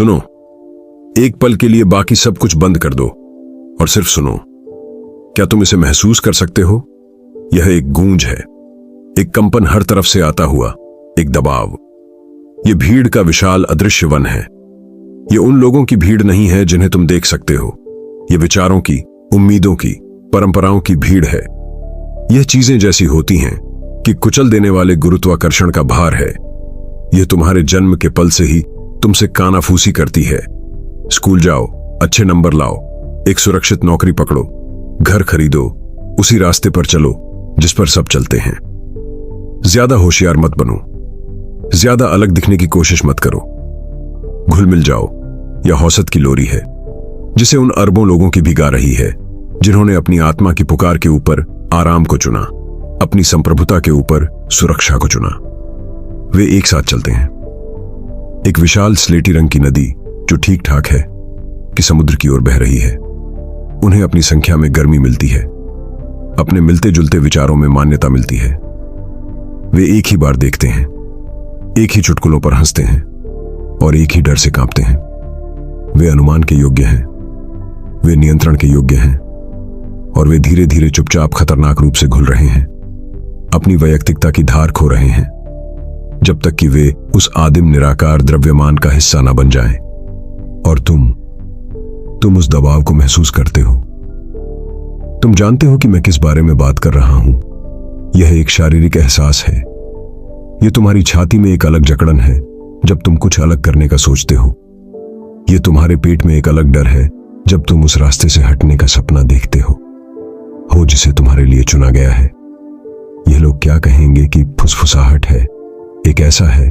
सुनो, एक पल के लिए बाकी सब कुछ बंद कर दो और सिर्फ सुनो। क्या तुम इसे महसूस कर सकते हो? यह एक गूंज है, एक कंपन हर तरफ से आता हुआ, एक दबाव। यह भीड़ का विशाल अदृश्य वन है। यह उन लोगों की भीड़ नहीं है जिन्हें तुम देख सकते हो। यह विचारों की, उम्मीदों की, परंपराओं की भीड़ है। यह चीजें जैसी होती हैं कि कुचल देने वाले गुरुत्वाकर्षण का भार है। यह तुम्हारे जन्म के पल से ही तुमसे कानाफूसी करती है। स्कूल जाओ, अच्छे नंबर लाओ, एक सुरक्षित नौकरी पकड़ो, घर खरीदो, उसी रास्ते पर चलो जिस पर सब चलते हैं। ज्यादा होशियार मत बनो, ज्यादा अलग दिखने की कोशिश मत करो। घुल मिल जाओ। यह हौसत की लोरी है जिसे उन अरबों लोगों की भी गा रही है जिन्होंने अपनी आत्मा की पुकार के ऊपर आराम को चुना, अपनी संप्रभुता के ऊपर सुरक्षा को चुना। वे एक साथ चलते हैं। एक विशाल स्लेटी रंग की नदी जो ठीक ठाक है कि समुद्र की ओर बह रही है। उन्हें अपनी संख्या में गर्मी मिलती है, अपने मिलते जुलते विचारों में मान्यता मिलती है। वे एक ही बार देखते हैं, एक ही चुटकुलों पर हंसते हैं और एक ही डर से कांपते हैं। वे अनुमान के योग्य हैं, वे नियंत्रण के योग्य हैं और वे धीरे धीरे चुपचाप खतरनाक रूप से घुल रहे हैं, अपनी वैयक्तिकता की धार खो रहे हैं, जब तक कि वे उस आदिम निराकार द्रव्यमान का हिस्सा न बन जाएं। और तुम उस दबाव को महसूस करते हो। तुम जानते हो कि मैं किस बारे में बात कर रहा हूं। यह एक शारीरिक एहसास है। यह तुम्हारी छाती में एक अलग जकड़न है जब तुम कुछ अलग करने का सोचते हो। यह तुम्हारे पेट में एक अलग डर है जब तुम उस रास्ते से हटने का सपना देखते हो जिसे तुम्हारे लिए चुना गया है। यह लोग क्या कहेंगे कि फुसफुसाहट है, एक ऐसा है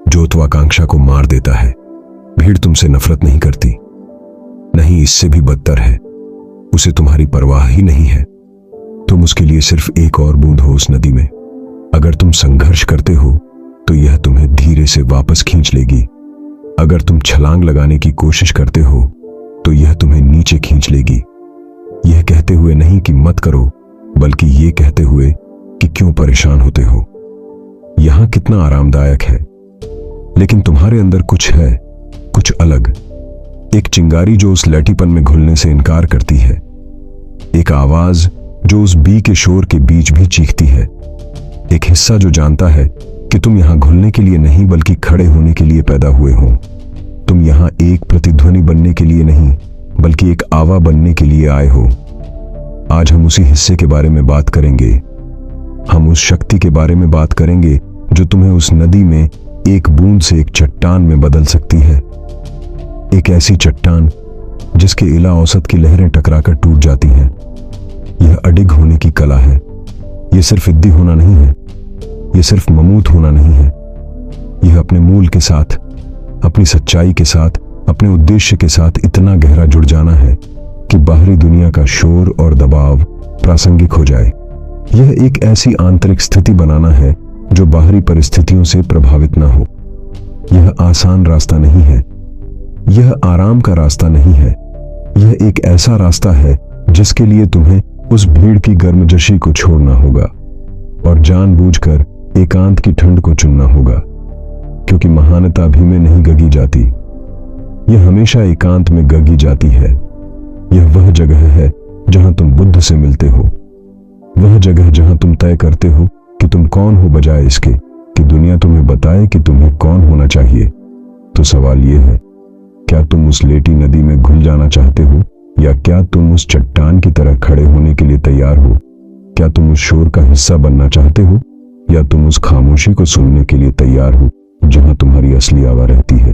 जो उत्वाकांक्षा को मार देता है। भीड़ तुमसे नफरत नहीं करती, नहीं, इससे भी बदतर है, उसे तुम्हारी परवाह ही नहीं है। तुम उसके लिए सिर्फ एक और बूंद हो उस नदी में। अगर तुम संघर्ष करते हो तो यह तुम्हें धीरे से वापस खींच लेगी। अगर तुम छलांग लगाने की कोशिश करते हो तो यह तुम्हें नीचे खींच लेगी। यह कहते हुए नहीं कि मत करो, बल्कि यह कहते हुए कि क्यों परेशान होते हो। यहां कितना आरामदायक है, लेकिन तुम्हारे अंदर कुछ है, कुछ अलग। एक चिंगारी जो उस लैटीपन में घुलने से इनकार करती है, एक आवाज जो उस बी के शोर के बीच भी चीखती है, एक हिस्सा जो जानता है कि तुम यहां घुलने के लिए नहीं बल्कि खड़े होने के लिए पैदा हुए हो। तुम यहां एक प्रतिध्वनि बनने के लिए नहीं बल्कि एक आवा बनने के लिए आए हो। आज हम उसी हिस्से के बारे में बात करेंगे। हम उस शक्ति के बारे में बात करेंगे जो तुम्हें उस नदी में एक बूंद से एक चट्टान में बदल सकती है। एक ऐसी चट्टान जिसके इला औसत की लहरें टकराकर टूट जाती हैं। यह अडिग होने की कला है। यह सिर्फ इद्दी होना नहीं है, यह सिर्फ ममूत होना नहीं है। यह अपने मूल के साथ, अपनी सच्चाई के साथ, अपने उद्देश्य के साथ इतना गहरा जुड़ जाना है कि बाहरी दुनिया का शोर और दबाव प्रासंगिक हो जाए। यह एक ऐसी आंतरिक स्थिति बनाना है जो बाहरी परिस्थितियों से प्रभावित ना हो। यह आसान रास्ता नहीं है, यह आराम का रास्ता नहीं है। यह एक ऐसा रास्ता है जिसके लिए तुम्हें उस भीड़ की गर्मजोशी को छोड़ना होगा और जानबूझकर एकांत की ठंड को चुनना होगा, क्योंकि महानता भी में नहीं गगी जाती, यह हमेशा एकांत में गगी जाती है। यह वह जगह है जहां तुम बुद्ध से मिलते हो, वह जगह जहां तुम तय करते हो कि तुम कौन हो बजाय इसके कि दुनिया तुम्हें बताए कि तुम्हें कौन होना चाहिए। तो सवाल यह है, क्या तुम उस लेटी नदी में घुल जाना चाहते हो या क्या तुम उस चट्टान की तरह खड़े होने के लिए तैयार हो? क्या तुम उस शोर का हिस्सा बनना चाहते हो या तुम उस खामोशी को सुनने के लिए तैयार हो जहां तुम्हारी असली आवाज रहती है?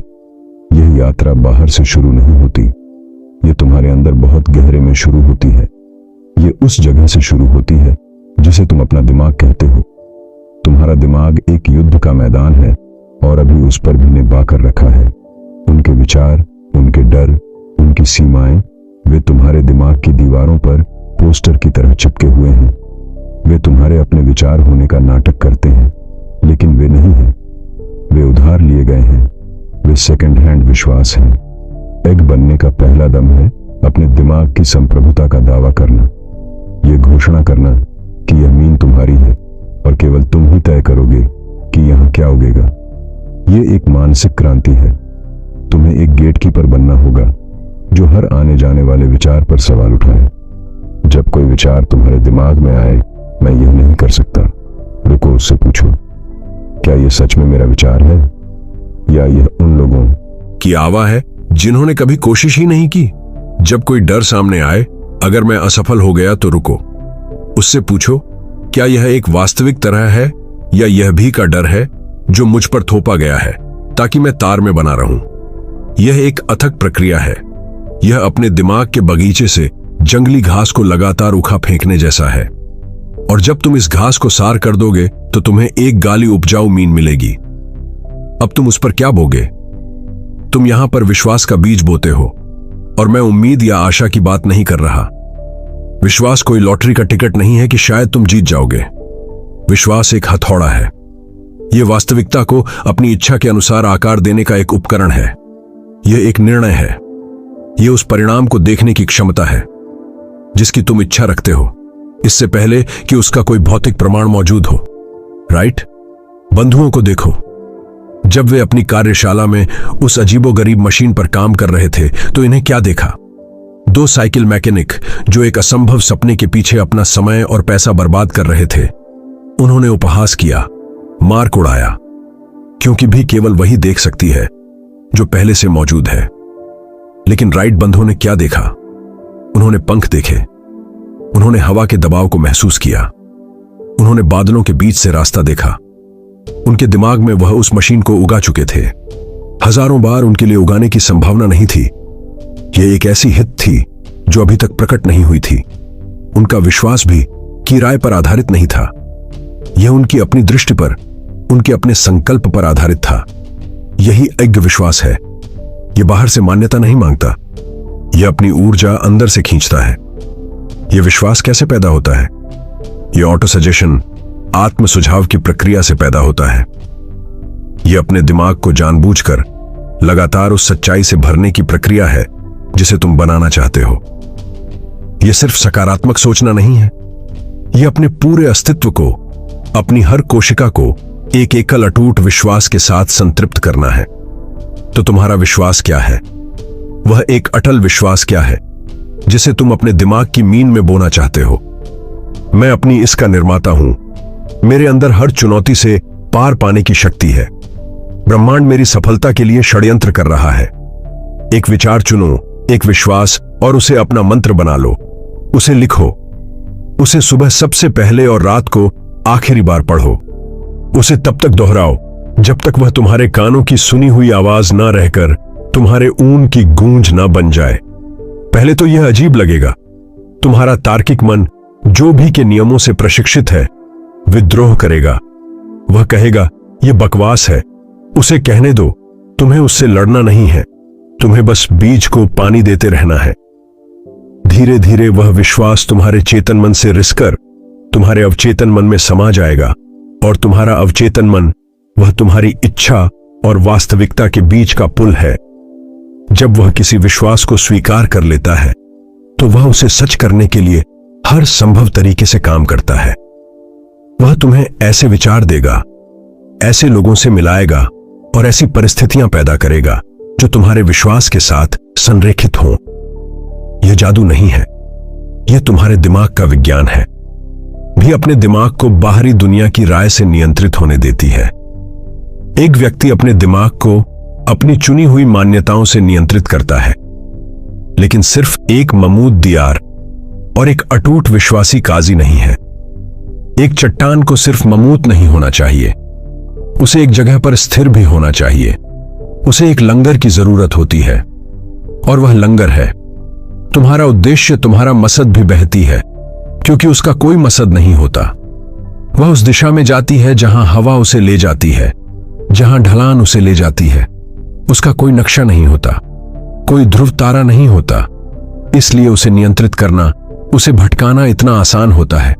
यह यात्रा बाहर से शुरू नहीं होती, यह तुम्हारे अंदर बहुत गहरे में शुरू होती है। यह उस जगह से शुरू होती है जिसे तुम अपना दिमाग कहते हो। तुम्हारा दिमाग एक युद्ध का मैदान है और अभी उस पर भी निभा कर रखा है। उनके विचार, उनके डर, उनकी सीमाएं, वे तुम्हारे दिमाग की दीवारों पर पोस्टर की तरह चिपके हुए हैं। वे तुम्हारे अपने विचार होने का नाटक करते हैं, लेकिन वे नहीं हैं। वे उधार लिए गए हैं। वे सेकंड हैंड विश्वास हैं। एग बनने का पहला दम है अपने दिमाग की संप्रभुता का दावा करना, यह घोषणा करना कि यह मीन तुम्हारी है और केवल तुम ही तय करोगे कि यहां क्या उगेगा। यह एक मानसिक क्रांति है। तुम्हें एक गेटकीपर बनना होगा जो हर आने जाने वाले विचार पर सवाल उठाए। जब कोई विचार तुम्हारे दिमाग में आए, मैं यह नहीं कर सकता, रुको, उससे पूछो, क्या यह सच में मेरा विचार है या यह उन लोगों की आवा है जिन्होंने कभी कोशिश ही नहीं की। जब कोई डर सामने आए, अगर मैं असफल हो गया तो रुको, उससे पूछो, क्या यह एक वास्तविक तरह है या यह भी का डर है जो मुझ पर थोपा गया है ताकि मैं तार में बना रहूं। यह एक अथक प्रक्रिया है। यह अपने दिमाग के बगीचे से जंगली घास को लगातार उखा फेंकने जैसा है, और जब तुम इस घास को सार कर दोगे तो तुम्हें एक गाली उपजाऊ मीन मिलेगी। अब तुम उस पर क्या बोगे? तुम यहां पर विश्वास का बीज बोते हो, और मैं उम्मीद या आशा की बात नहीं कर रहा। विश्वास कोई लॉटरी का टिकट नहीं है कि शायद तुम जीत जाओगे। विश्वास एक हथौड़ा है। यह वास्तविकता को अपनी इच्छा के अनुसार आकार देने का एक उपकरण है। यह एक निर्णय है। यह उस परिणाम को देखने की क्षमता है जिसकी तुम इच्छा रखते हो, इससे पहले कि उसका कोई भौतिक प्रमाण मौजूद हो। राइट? बंधुओं को देखो, जब वे अपनी कार्यशाला में उस अजीबोगरीब मशीन पर काम कर रहे थे तो इन्हें क्या देखा? दो साइकिल मैकेनिक जो एक असंभव सपने के पीछे अपना समय और पैसा बर्बाद कर रहे थे। उन्होंने उपहास किया, मार्क उड़ाया, क्योंकि भी केवल वही देख सकती है जो पहले से मौजूद है। लेकिन राइट बंधुओं ने क्या देखा? उन्होंने पंख देखे, उन्होंने हवा के दबाव को महसूस किया, उन्होंने बादलों के बीच से रास्ता देखा। उनके दिमाग में वह उस मशीन को उगा चुके थे। हजारों बार उनके लिए उगाने की संभावना नहीं थी। यह एक ऐसी हित थी जो अभी तक प्रकट नहीं हुई थी। उनका विश्वास भी किराए पर आधारित नहीं था। यह उनकी अपनी दृष्टि पर, उनके अपने संकल्प पर आधारित था। यही अज्ञ विश्वास है। यह बाहर से मान्यता नहीं मांगता, यह अपनी ऊर्जा अंदर से खींचता है। यह विश्वास कैसे पैदा होता है? यह ऑटो सजेशन, आत्म सुझाव की प्रक्रिया से पैदा होता है। यह अपने दिमाग को जानबूझकर लगातार उस सच्चाई से भरने की प्रक्रिया है जिसे तुम बनाना चाहते हो। यह सिर्फ सकारात्मक सोचना नहीं है, यह अपने पूरे अस्तित्व को, अपनी हर कोशिका को एक एकल अटूट विश्वास के साथ संतृप्त करना है। तो तुम्हारा विश्वास क्या है? वह एक अटल विश्वास क्या है जिसे तुम अपने दिमाग की मीन में बोना चाहते हो? मैं अपनी इसका निर्माता हूं। मेरे अंदर हर चुनौती से पार पाने की शक्ति है। ब्रह्मांड मेरी सफलता के लिए षड्यंत्र कर रहा है। एक विचार चुनो, एक विश्वास, और उसे अपना मंत्र बना लो। उसे लिखो, उसे सुबह सबसे पहले और रात को आखिरी बार पढ़ो। उसे तब तक दोहराओ जब तक वह तुम्हारे कानों की सुनी हुई आवाज ना रहकर तुम्हारे ऊन की गूंज ना बन जाए। पहले तो यह अजीब लगेगा। तुम्हारा तार्किक मन जो भी के नियमों से प्रशिक्षित है विद्रोह करेगा। वह कहेगा, यह बकवास है, उसे कहने दो, तुम्हें उससे लड़ना नहीं है, तुम्हें बस बीज को पानी देते रहना है। धीरे धीरे वह विश्वास तुम्हारे चेतन मन से रिसकर तुम्हारे अवचेतन मन में समा जाएगा, और तुम्हारा अवचेतन मन वह तुम्हारी इच्छा और वास्तविकता के बीच का पुल है। जब वह किसी विश्वास को स्वीकार कर लेता है तो वह उसे सच करने के लिए हर संभव तरीके से काम करता है। वह तुम्हें ऐसे विचार देगा, ऐसे लोगों से मिलाएगा और ऐसी परिस्थितियां पैदा करेगा जो तुम्हारे विश्वास के साथ संरेखित हों। यह जादू नहीं है, यह तुम्हारे दिमाग का विज्ञान है। भी अपने दिमाग को बाहरी दुनिया की राय से नियंत्रित होने देती है। एक व्यक्ति अपने दिमाग को अपनी चुनी हुई मान्यताओं से नियंत्रित करता है, लेकिन सिर्फ एक ममूद दियार और एक अटूट विश्वासी काजी नहीं है। एक चट्टान को सिर्फ ममूत नहीं होना चाहिए, उसे एक जगह पर स्थिर भी होना चाहिए। उसे एक लंगर की जरूरत होती है, और वह लंगर है। तुम्हारा उद्देश्य, तुम्हारा मकसद भी बहती है, क्योंकि उसका कोई मकसद नहीं होता। वह उस दिशा में जाती है जहां हवा उसे ले जाती है, जहां ढलान उसे ले जाती है। उसका कोई नक्शा नहीं होता, कोई ध्रुव तारा नहीं होता। इसलिए उसे नियंत्रित करना, उसे भटकाना इतना आसान होता है।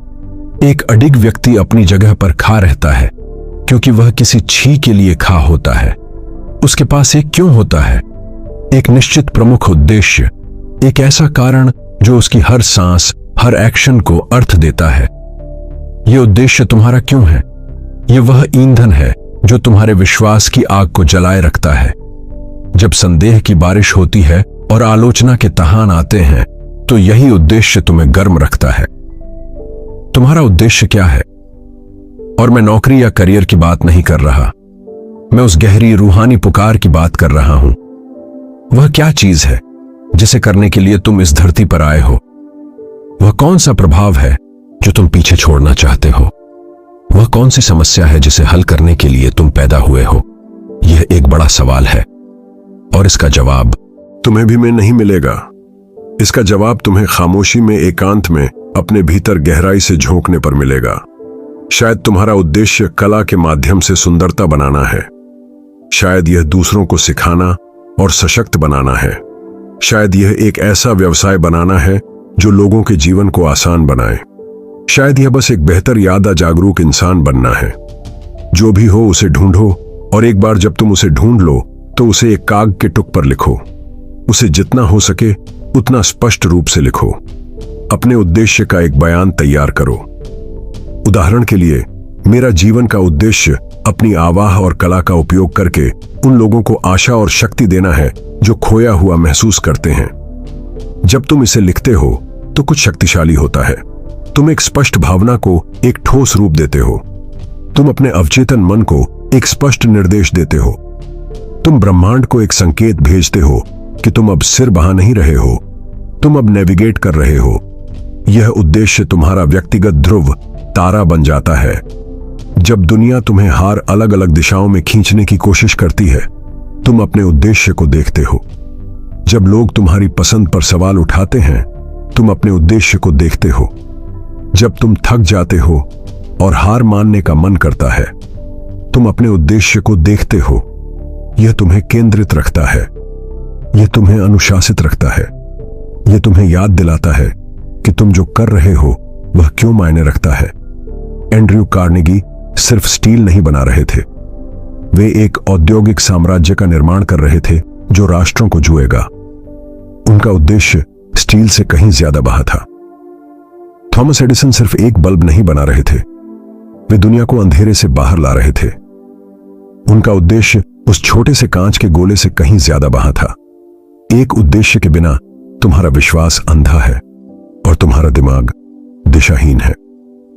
एक अडिग व्यक्ति अपनी जगह पर खा रहता है क्योंकि वह किसी छी के लिए खा होता है। उसके पास एक क्यों होता है, एक निश्चित प्रमुख उद्देश्य, एक ऐसा कारण जो उसकी हर सांस, हर एक्शन को अर्थ देता है। यह उद्देश्य तुम्हारा क्यों है? यह वह ईंधन है जो तुम्हारे विश्वास की आग को जलाए रखता है। जब संदेह की बारिश होती है और आलोचना के तूफान आते हैं, तो यही उद्देश्य तुम्हें गर्म रखता है। तुम्हारा उद्देश्य क्या है? और मैं नौकरी या करियर की बात नहीं कर रहा, मैं उस गहरी रूहानी पुकार की बात कर रहा हूं। वह क्या चीज है जिसे करने के लिए तुम इस धरती पर आए हो? वह कौन सा प्रभाव है जो तुम पीछे छोड़ना चाहते हो? वह कौन सी समस्या है जिसे हल करने के लिए तुम पैदा हुए हो? यह एक बड़ा सवाल है और इसका जवाब तुम्हें भी में नहीं मिलेगा। इसका जवाब तुम्हें खामोशी में, एकांत में, अपने भीतर गहराई से झोंकने पर मिलेगा। शायद तुम्हारा उद्देश्य कला के माध्यम से सुंदरता बनाना है। शायद यह दूसरों को सिखाना और सशक्त बनाना है। शायद यह एक ऐसा व्यवसाय बनाना है जो लोगों के जीवन को आसान बनाए। शायद यह बस एक बेहतर यादा जागरूक इंसान बनना है। जो भी हो उसे ढूंढो, और एक बार जब तुम उसे ढूंढ लो तो उसे एक कागज के टुक पर लिखो। उसे जितना हो सके उतना स्पष्ट रूप से लिखो। अपने उद्देश्य का एक बयान तैयार करो। उदाहरण के लिए, मेरा जीवन का उद्देश्य अपनी आवाह और कला का उपयोग करके उन लोगों को आशा और शक्ति देना है जो खोया हुआ महसूस करते हैं। जब तुम इसे लिखते हो तो कुछ शक्तिशाली होता है। तुम एक स्पष्ट भावना को एक ठोस रूप देते हो। तुम अपने अवचेतन मन को एक स्पष्ट निर्देश देते हो। तुम ब्रह्मांड को एक संकेत भेजते हो कि तुम अब सिर बहा नहीं रहे हो, तुम अब नेविगेट कर रहे हो। यह उद्देश्य तुम्हारा व्यक्तिगत ध्रुव तारा बन जाता है। जब दुनिया तुम्हें हर अलग अलग दिशाओं में खींचने की कोशिश करती है, तुम अपने उद्देश्य को देखते हो। जब लोग तुम्हारी पसंद पर सवाल उठाते हैं, तुम अपने उद्देश्य को देखते हो। जब तुम थक जाते हो और हार मानने का मन करता है, तुम अपने उद्देश्य को देखते हो। यह तुम्हें केंद्रित रखता है, यह तुम्हें अनुशासित रखता है, यह तुम्हें याद दिलाता है कि तुम जो कर रहे हो वह क्यों मायने रखता है। एंड्रयू कार्नेगी सिर्फ स्टील नहीं बना रहे थे, वे एक औद्योगिक साम्राज्य का निर्माण कर रहे थे जो राष्ट्रों को जुएगा। उनका उद्देश्य स्टील से कहीं ज्यादा बड़ा था। थॉमस एडिसन सिर्फ एक बल्ब नहीं बना रहे थे, वे दुनिया को अंधेरे से बाहर ला रहे थे। उनका उद्देश्य उस छोटे से कांच के गोले से कहीं ज्यादा बड़ा था। एक उद्देश्य के बिना तुम्हारा विश्वास अंधा है और तुम्हारा दिमाग दिशाहीन है।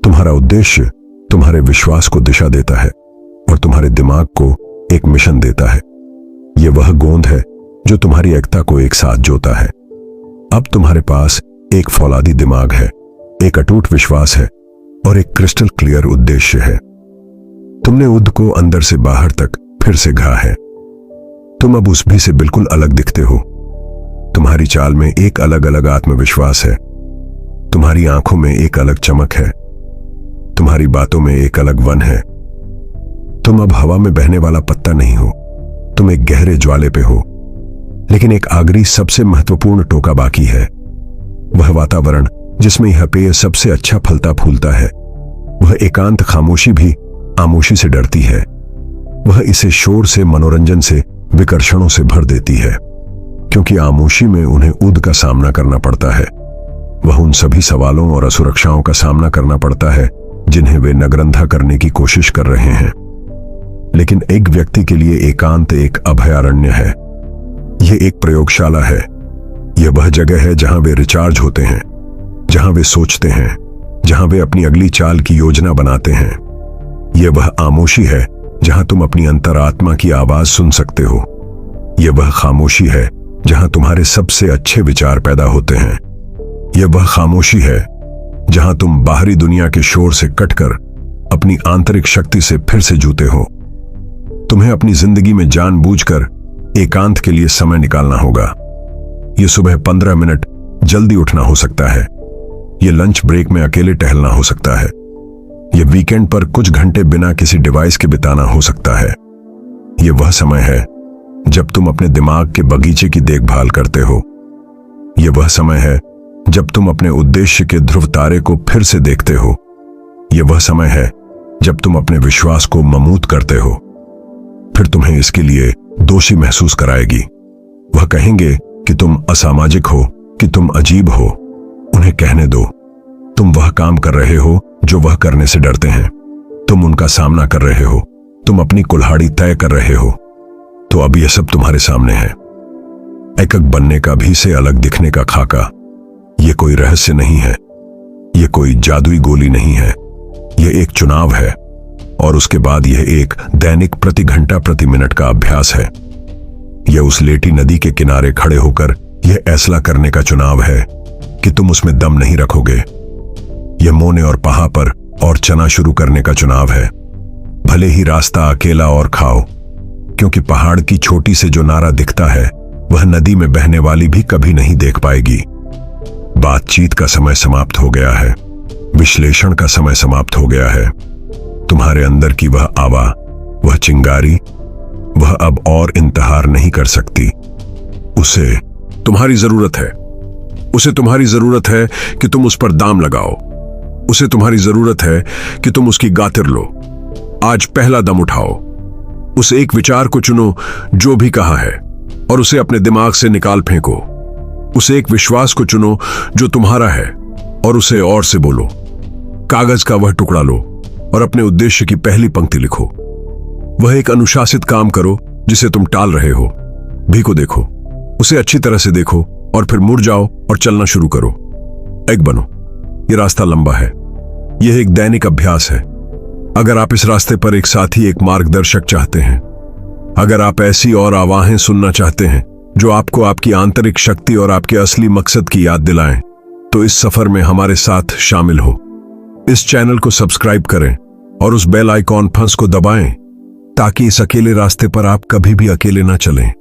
तुम्हारा उद्देश्य तुम्हारे विश्वास को दिशा देता है और तुम्हारे दिमाग को एक मिशन देता है। यह वह गोंद है जो तुम्हारी एकता को एक साथ जोता है। अब तुम्हारे पास एक फौलादी दिमाग है, एक अटूट विश्वास है और एक क्रिस्टल क्लियर उद्देश्य है। तुमने उद को अंदर से बाहर तक फिर से घा है। तुम अब उस भी से बिल्कुल अलग दिखते हो। तुम्हारी चाल में एक अलग अलग आत्मविश्वास है, तुम्हारी आंखों में एक अलग चमक है, तुम्हारी बातों में एक अलग वन है। तुम अब हवा में बहने वाला पत्ता नहीं हो, तुम एक गहरे ज्वाले पे हो। लेकिन एक आखिरी सबसे महत्वपूर्ण टोका बाकी है, वह वातावरण जिसमें यह पेय सबसे अच्छा फलता फूलता है। वह एकांत खामोशी भी आमोशी से डरती है। वह इसे शोर से, मनोरंजन से, विकर्षणों से भर देती है, क्योंकि आमोशी में उन्हें उद का सामना करना पड़ता है। वह उन सभी सवालों और असुरक्षाओं का सामना करना पड़ता है जिन्हें वे नगरंधा करने की कोशिश कर रहे हैं। लेकिन एक व्यक्ति के लिए एकांत एक अभयारण्य है। यह एक प्रयोगशाला है। यह वह जगह है जहां वे रिचार्ज होते हैं, जहां वे सोचते हैं, जहां वे अपनी अगली चाल की योजना बनाते हैं। यह वह आमोशी है जहां तुम अपनी अंतरात्मा की आवाज सुन सकते हो। यह वह खामोशी है जहां तुम्हारे सबसे अच्छे विचार पैदा होते हैं। यह वह खामोशी है जहां तुम बाहरी दुनिया के शोर से कटकर अपनी आंतरिक शक्ति से फिर से जूते हो। तुम्हें अपनी जिंदगी में जानबूझकर एकांत के लिए समय निकालना होगा। यह सुबह 15 मिनट जल्दी उठना हो सकता है, यह लंच ब्रेक में अकेले टहलना हो सकता है, यह वीकेंड पर कुछ घंटे बिना किसी डिवाइस के बिताना हो सकता है। यह वह समय है जब तुम अपने दिमाग के बगीचे की देखभाल करते हो। यह वह समय है जब तुम अपने उद्देश्य के ध्रुव तारे को फिर से देखते हो। यह वह समय है जब तुम अपने विश्वास को ममूत करते हो। फिर तुम्हें इसके लिए दोषी महसूस कराएगी। वह कहेंगे कि तुम असामाजिक हो, कि तुम अजीब हो। उन्हें कहने दो, तुम वह काम कर रहे हो जो वह करने से डरते हैं। तुम उनका सामना कर रहे हो, तुम अपनी कुल्हाड़ी तय कर रहे हो। तो अब यह सब तुम्हारे सामने है। एकक बनने का भी से अलग दिखने का खाका। यह कोई रहस्य नहीं है, यह कोई जादुई गोली नहीं है, यह एक चुनाव है। और उसके बाद यह एक दैनिक प्रति घंटा प्रति मिनट का अभ्यास है। यह उस लेटी नदी के किनारे खड़े होकर यह फैसला करने का चुनाव है कि तुम उसमें दम नहीं रखोगे। यह मोने और पहा पर और चना शुरू करने का चुनाव है, भले ही रास्ता अकेला और खाओ, क्योंकि पहाड़ की चोटी से जो नारा दिखता है वह नदी में बहने वाली भी कभी नहीं देख पाएगी। बातचीत का समय समाप्त हो गया है, विश्लेषण का समय समाप्त हो गया है। तुम्हारे अंदर की वह आवा, वह चिंगारी, वह अब और इंतहार नहीं कर सकती। उसे तुम्हारी जरूरत है, उसे तुम्हारी जरूरत है कि तुम उस पर दाम लगाओ। उसे तुम्हारी जरूरत है कि तुम उसकी गातिर लो। आज पहला दम उठाओ, उस एक विचार को चुनो जो भी कहा है और उसे अपने दिमाग से निकाल फेंको। उस एक विश्वास को चुनो जो तुम्हारा है और उसे और से बोलो। कागज का वह टुकड़ा लो और अपने उद्देश्य की पहली पंक्ति लिखो। वह एक अनुशासित काम करो जिसे तुम टाल रहे हो। भी को देखो, उसे अच्छी तरह से देखो और फिर मुड़ जाओ और चलना शुरू करो। एक बनो। यह रास्ता लंबा है, यह एक दैनिक अभ्यास है। अगर आप इस रास्ते पर एक साथी, एक मार्गदर्शक चाहते हैं, अगर आप ऐसी और आवाहें सुनना चाहते हैं जो आपको आपकी आंतरिक शक्ति और आपके असली मकसद की याद दिलाएं, तो इस सफर में हमारे साथ शामिल हो। इस चैनल को सब्सक्राइब करें और उस बेल आइकॉन फंस को दबाएं ताकि इस अकेले रास्ते पर आप कभी भी अकेले ना चलें।